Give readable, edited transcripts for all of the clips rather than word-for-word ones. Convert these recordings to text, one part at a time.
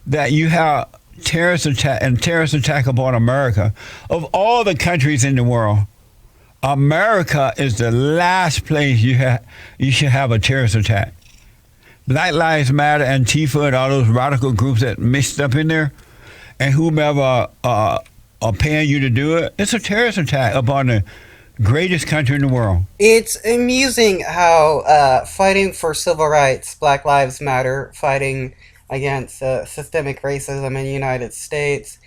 that you have terrorist attack upon America. Of all the countries in the world, America is the last place you should have a terrorist attack. Black Lives Matter, Antifa, and all those radical groups that mixed up in there, and whomever are paying you to do it, it's a terrorist attack upon the greatest country in the world. It's amusing how fighting for civil rights, Black Lives Matter, fighting against systemic racism in the United States,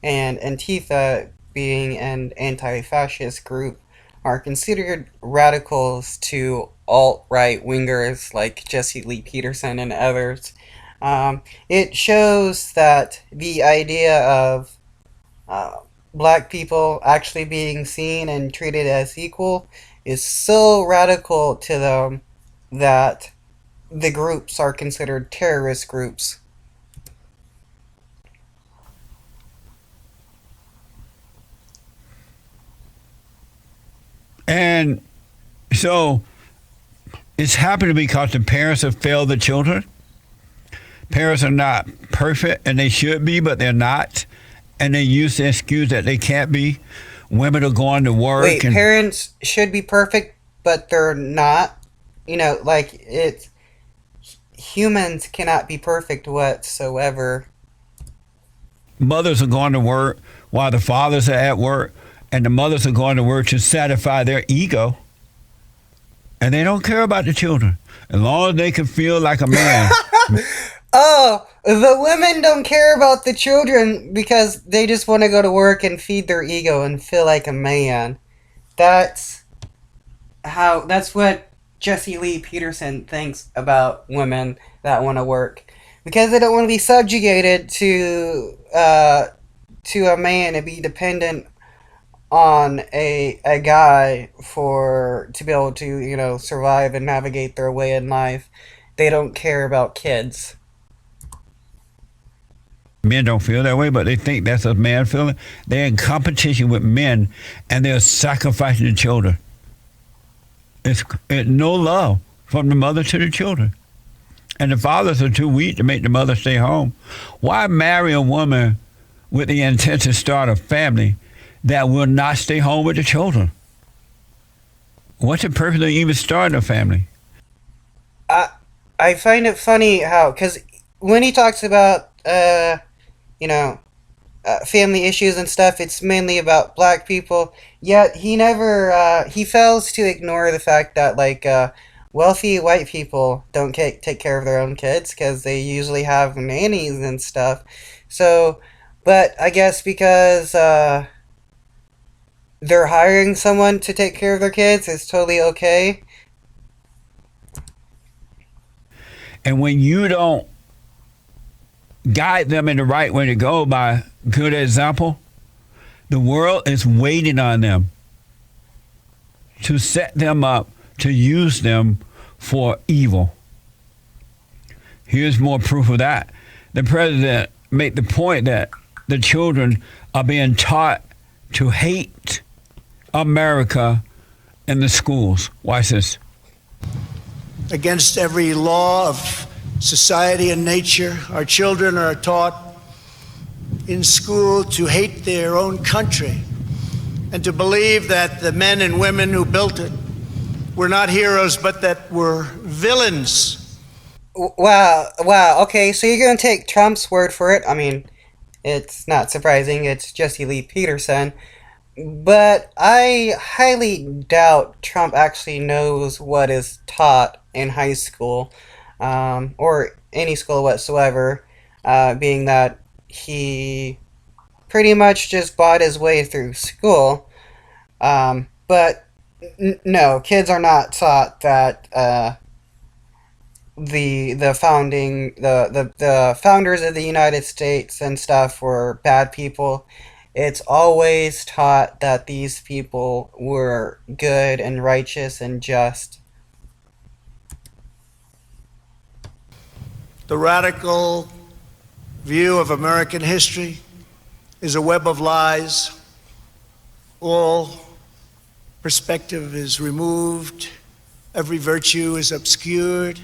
and Antifa being an anti fascist group are considered radicals to alt right wingers like Jesse Lee Peterson and others. It shows that the idea of uh, black people actually being seen and treated as equal is so radical to them that the groups are considered terrorist groups. And so it's happened because the parents have failed the children. Parents are not perfect, and they should be, but they're not. And they use the excuse that they can't be. Women are going to work, Wait, and parents should be perfect, but they're not? You know, like, it's. Humans cannot be perfect whatsoever. mothers are going to work while the fathers are at work, and the mothers are going to work to satisfy their ego, and they don't care about the children as long as they can feel like a man. Oh, the women don't care about the children because they just want to go to work and feed their ego and feel like a man. That's that's what Jesse Lee Peterson thinks about women that want to work. Because they don't want to be subjugated to a man and be dependent on a guy for to be able to, survive and navigate their way in life. They don't care about kids. Men don't feel that way, but they think that's a man feeling. They're in competition with men, and they're sacrificing the children. It's no love from the mother to the children. And the fathers are too weak to make the mother stay home. Why marry a woman with the intent to start a family that will not stay home with the children? What's the purpose of even starting a family? I I find it funny how, because when he talks about you know family issues and stuff, it's mainly about black people. Yet he never he fails to ignore the fact that wealthy white people don't take care of their own kids because they usually have nannies and stuff. So, but I guess because they're hiring someone to take care of their kids, it's totally okay. And when you don't guide them in the right way to go by good example, the world is waiting on them to set them up to use them for evil. Here's more proof of that. The president made the point that the children are being taught to hate America in the schools. Watch this. Against every law of society and nature, our children are taught in school to hate their own country and to believe that the men and women who built it were not heroes but that were villains. Wow, wow. Okay, so you're gonna take Trump's word for it. I mean, it's not surprising. It's Jesse Lee Peterson. But I highly doubt Trump actually knows what is taught in high school, or any school whatsoever, being that he pretty much just bought his way through school. But no, kids are not taught that the founders of the United States and stuff were bad people. It's always taught that these people were good and righteous and just. The radical view of American history is a web of lies. All perspective is removed, every virtue is obscured.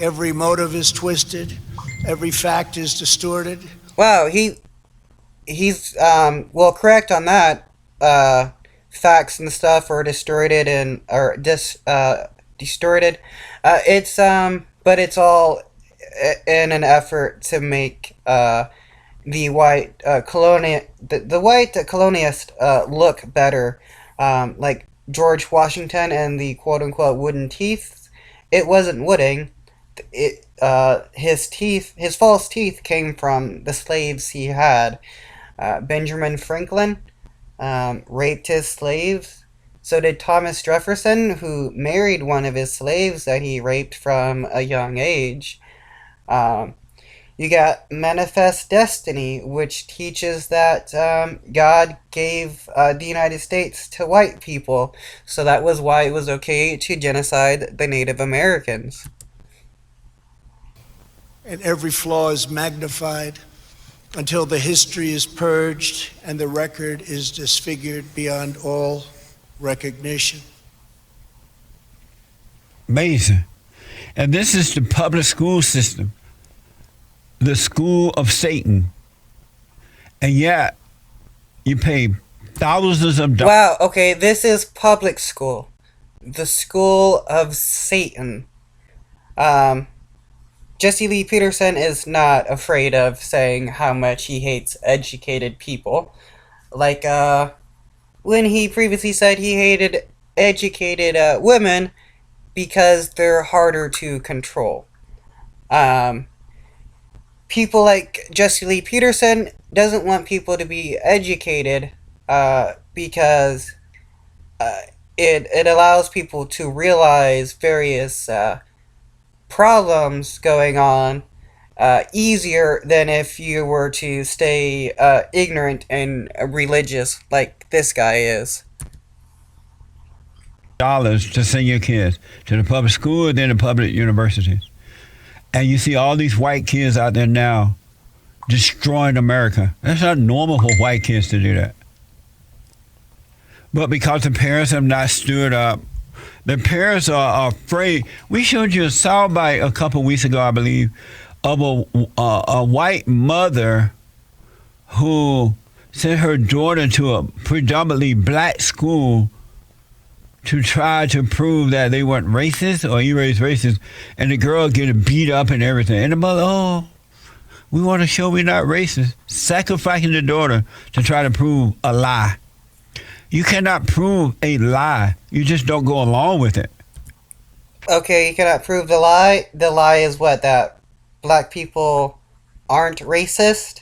Every motive is twisted, every fact is distorted. Wow, he's well correct on that. Facts and stuff are distorted and or distorted. It's but it's all in an effort to make the white the white colonialist look better, like George Washington and the quote unquote wooden teeth. It wasn't wooden. His false teeth came from the slaves he had. Benjamin Franklin raped his slaves. So did Thomas Jefferson, who married one of his slaves that he raped from a young age. You got Manifest Destiny, which teaches that God gave the United States to white people, so that was why it was okay to genocide the Native Americans. And every flaw is magnified until the history is purged and the record is disfigured beyond all recognition. Amazing. And this is the public school system, the school of Satan. And yet, you pay thousands of dollars. Wow, okay, this is public school. The school of Satan. Jesse Lee Peterson is not afraid of saying how much he hates educated people. Like, when he previously said he hated educated women because they're harder to control. People like Jesse Lee Peterson doesn't want people to be educated because it allows people to realize various problems going on easier than if you were to stay ignorant and religious like this guy is. Dollars to send your kids to the public school and then the public universities. And you see all these white kids out there now destroying America. That's not normal for white kids to do that. But because the parents have not stood up, the parents are afraid. We showed you a soundbite a couple weeks ago, I believe, of a white mother who sent her daughter to a predominantly black school to try to prove that they weren't racist or erase racist, and the girl getting beat up and everything. And the mother, oh, we want to show we're not racist, sacrificing the daughter to try to prove a lie. You cannot prove a lie. You just don't go along with it. Okay, you cannot prove the lie. The lie is what? That black people aren't racist?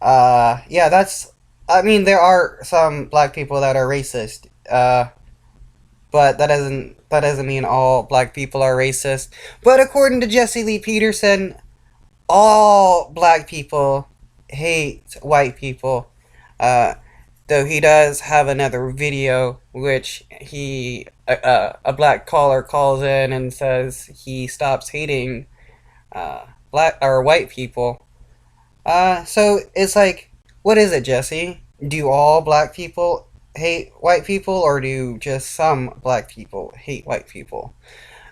Yeah, that's... I mean, there are some black people that are racist. But that doesn't mean all black people are racist. But according to Jesse Lee Peterson, all black people hate white people. Though he does have another video which he a black caller calls in and says he stops hating black or white people. So it's like, what is it, Jesse? Do all black people hate white people, or do just some black people hate white people?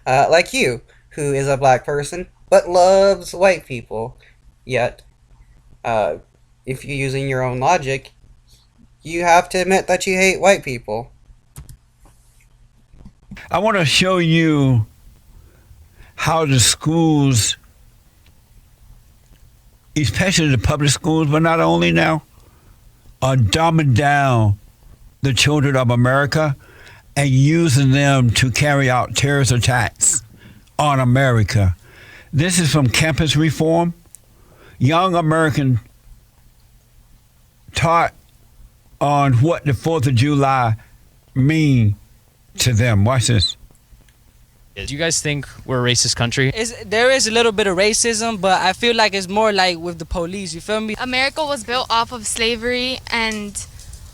Like you, who is a black person but loves white people. Yet, if you're using your own logic, you have to admit that you hate white people. I want to show you how the schools, especially the public schools, but not only now, are dumbing down the children of America and using them to carry out terrorist attacks on America. This is from Campus Reform. Young American taught on what the 4th of July mean to them. Watch this. Do you guys think we're a racist country? There is a little bit of racism, but I feel like it's more like with the police, you feel me? America was built off of slavery and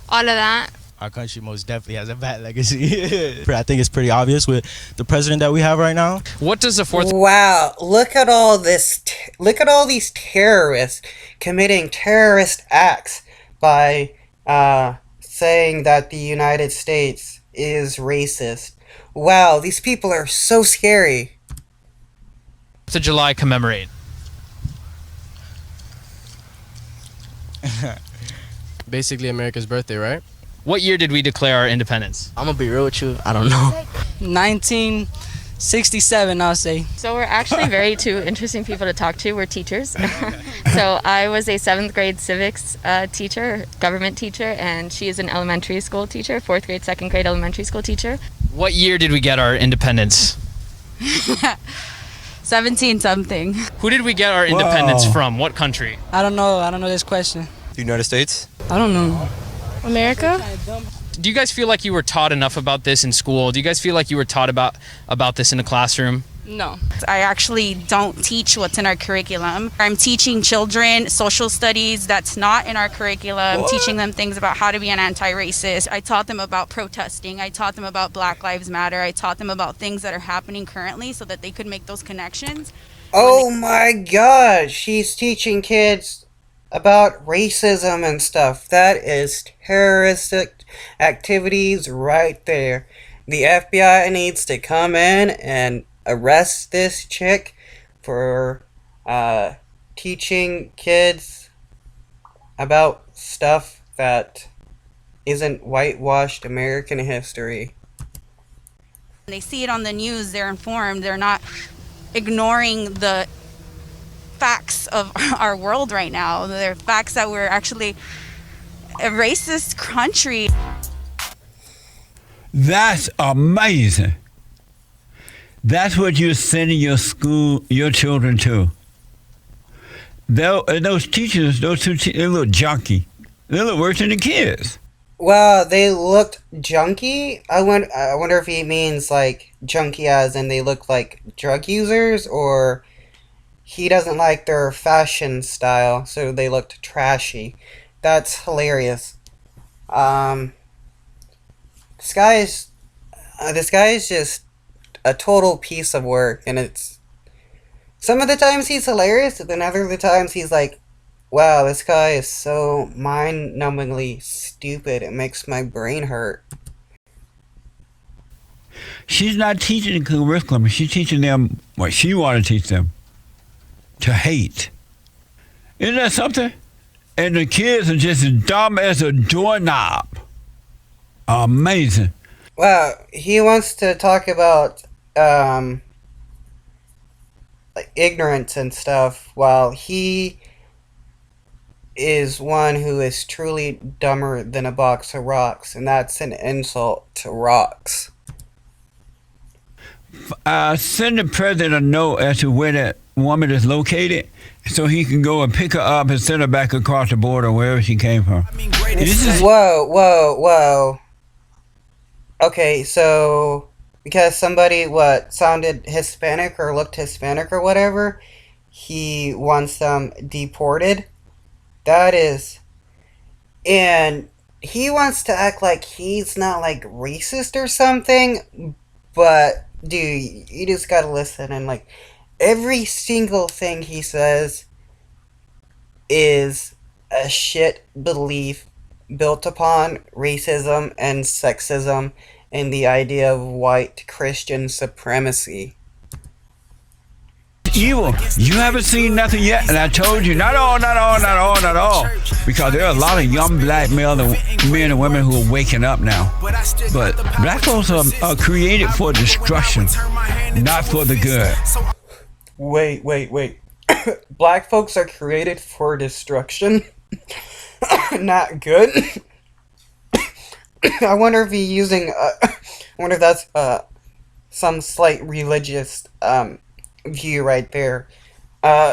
all of that. Our country most definitely has a bad legacy. I think it's pretty obvious with the president that we have right now. What does the 4th... Wow, look at all this. Look at all these terrorists committing terrorist acts by saying that the United States is racist. Wow, these people are so scary. To July commemorate? Basically America's birthday, right? What year did we declare our independence? I'm gonna be real with you. I don't know. 1967, I'll say. So we're actually very two interesting people to talk to. We're teachers. So I was a 7th grade civics teacher, government teacher, and she is an elementary school teacher, 4th grade, 2nd grade elementary school teacher. What year did we get our independence? 17 something. Who did we get our independence from? What country? I don't know this question. The United States? I don't know. America? Do you guys feel like you were taught enough about this in school? Do you guys feel like you were taught about this in the classroom? No. I actually don't teach what's in our curriculum. I'm teaching children social studies that's not in our curriculum. I'm teaching them things about how to be an anti-racist. I taught them about protesting. I taught them about Black Lives Matter. I taught them about things that are happening currently so that they could make those connections. Oh my god, she's teaching kids about racism and stuff. That is terroristic activities right there. The FBI needs to come in and arrest this chick for teaching kids about stuff that isn't whitewashed American history. They see it on the news, they're informed, they're not ignoring the facts of our world right now. They're facts that we're actually a racist country. That's amazing. That's what you're sending your children to. Those teachers, those two teachers, they look junky. They look worse than the kids. Well, they looked junky. I wonder if he means like junky as in they look like drug users, or he doesn't like their fashion style, so they looked trashy. That's hilarious. This guy is just a total piece of work, and it's some of the times he's hilarious, and then other of the times he's like, wow, this guy is so mind-numbingly stupid, it makes my brain hurt. She's not teaching the curriculum. She's teaching them what she wants to teach them. To hate. Isn't that something? And the kids are just as dumb as a doorknob. Amazing. Well, he wants to talk about like ignorance and stuff, while he is one who is truly dumber than a box of rocks, and that's an insult to rocks. Send the president a note as to where that woman is located, so he can go and pick her up and send her back across the border wherever she came from. Whoa. Okay, so because somebody sounded Hispanic or looked Hispanic or whatever, he wants them deported. That is, and he wants to act like he's not like racist or something, but dude, you just gotta listen, and like every single thing he says is a shit belief built upon racism and sexism and the idea of white Christian supremacy. Evil. You haven't seen nothing yet, and I told you, not all. Because there are a lot of young black men and women who are waking up now. But black folks are created for destruction, not for the good. Wait. Black folks are created for destruction? Not good? I wonder if he's using, I wonder if that's some slight religious view right there,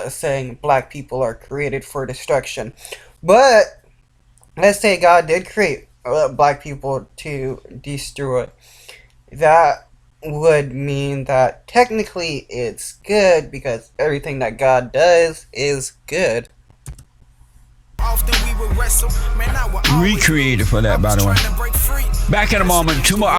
saying black people are created for destruction. But let's say God did create black people to destroy. That would mean that technically it's good, because everything that God does is good. Recreated for that, by the way. Back in a moment, 2 more